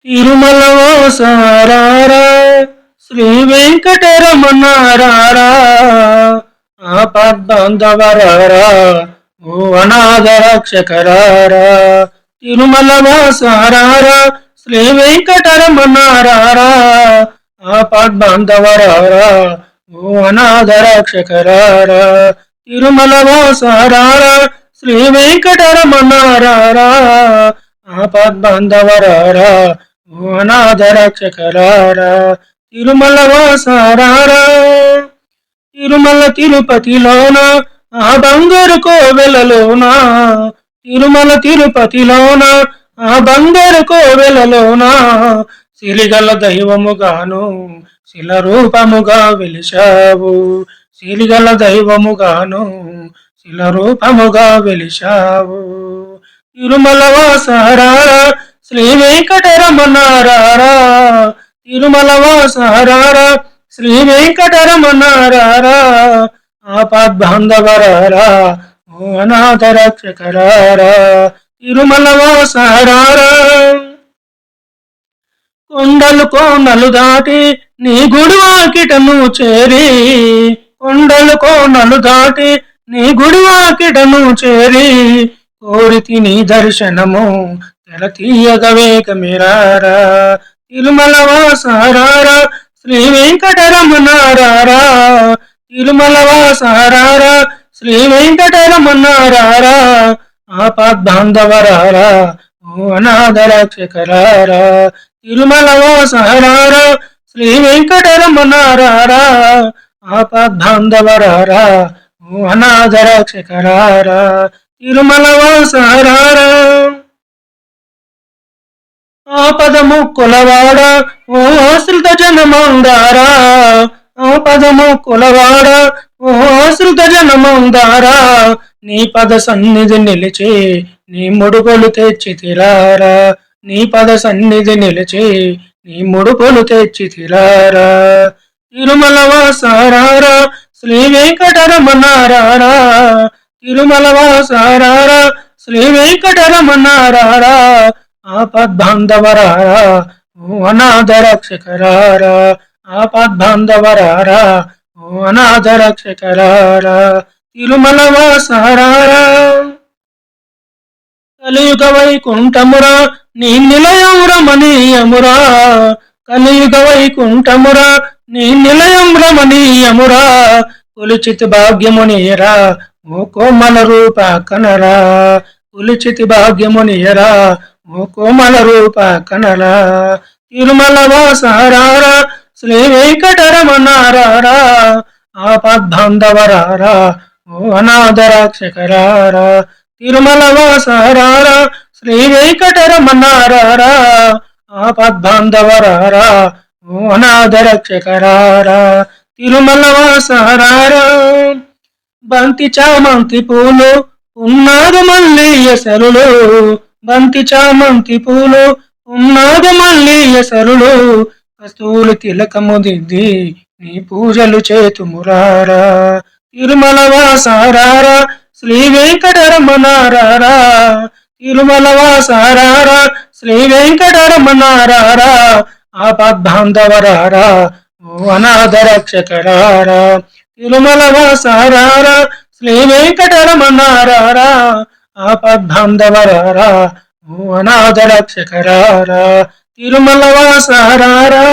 తిరుమల వాసారారా శ్రీ వెంకటరమణారారా ఆపద్బాంధవరారా ఓ అనాథ రక్షకరారా తిరుమల వాసారారా శ్రీ వెంకటరమణారారా ఆపద్బాంధవరారా ఓ అనాథ రక్షకరారా తిరుమల వాసారారా శ్రీ వెంకటరమణారారా ఆపద్బాంధవరారా ఓ అనాథ రక్షకరారా తిరుమల వాసారారా తిరుమల తిరుపతిలోన ఆ బంగారు కోవెలలోన తిరుమల తిరుపతిలోన ఆ బంగారు కోవెలలోన సిరిగల దైవముగాను శిల రూపముగా వెలిశావు సిరిగల దైవముగాను శిల రూపముగా వెలిశావు తిరుమల వాసారారా శ్రీ వెంకటరమణారారా తిరుమల వాసారారా శ్రీ వెంకటరమణారారా ఆపద్బాంధవరారా ఓ అనాథ రక్షకరారా తిరుమల వాసారారా కొండలు కోనలు దాటి నీ గుడివాకిటను చేరి కొండలు కోనలు దాటి నీ గుడివాకిటను చేరి కోరితి నీ దర్శనము తెల తీయగ వేగమిరారా తిరుమల వాసారారా శ్రీ వెంకటరమణారారా తిరుమల వాసారారా శ్రీ వెంకటరమణారారా ఆపద్బాంధవరారా ఓ అనాథ రక్షకరారా తిరుమల వాసారారా శ్రీ వెంకటరమణారారా ఆపద్బాంధవరారా ఓ అనాథ రక్షకరారా తిరుమల వాసారారా ఆపద ముక్కులవాడ ఓ ఆశ్రిత జనమందారా ఆపద ముక్కులవాడ ఓ ఆశ్రిత జనమందారా నీ పద సన్నిధి నిలిచి నీ ముడుపులు తెచ్చి తిరారా నీ పద సన్నిధి నిలిచి నీ ముడుపులు తెచ్చి తిరారా తిరుమల వాసారారా శ్రీ వెంకటరమణారారా తిరుమల వాసారారా శ్రీ వెంకటరమణారారా ఆపద్బాంధవరారా ఓ అనాథ రక్షకరారా ఆపద్బాంధవరారా ఓ అనాథ రక్షకరారా తిరుమల వాసారారా కలియుగ వైకుంఠమురా నీ నిలయం రమణీయమురా కలియుగ వైకుంఠమురా నీ నిలయం రమణీయమురా కొలిచితి భాగ్యమునియరా ఓ కోమల రూప కనరా కొలిచితి భాగ్యమునియరా ఓ కోమల రూప కనరా తిరుమల వాసారారా శ్రీ వెంకటరమణారారా ఆపద్బాంధవరారా ఓ అనాథ రక్షకరారా తిరుమల వాసారారా శ్రీ వెంకటరమణారారా ఆపద్బాంధవరారా ఓ అనాథ రక్షకరారా తిరుమల వాసారారా బంతి చామంతి పూలు ఉన్నాదు మల్లియ సరులు బంతి చామంతి పూలు ఉన్నాదు మల్లియ సరులు కస్తూరి తిలకము దిద్ది నీ పూజలు చేతుమురారా తిరుమల వాసారారా శ్రీ వెంకటరమణారారా తిరుమల వాసారారా శ్రీ వెంకటరమణారారా ఆపద్బాంధవరారా ఓ అనాథ రక్షకరారా తిరుమల వాసారారా శ్రీ వెంకటరమణారారా ఆపద్బాంధవరారా ఓ అనాథ రక్షకరారా తిరుమల వాసారారా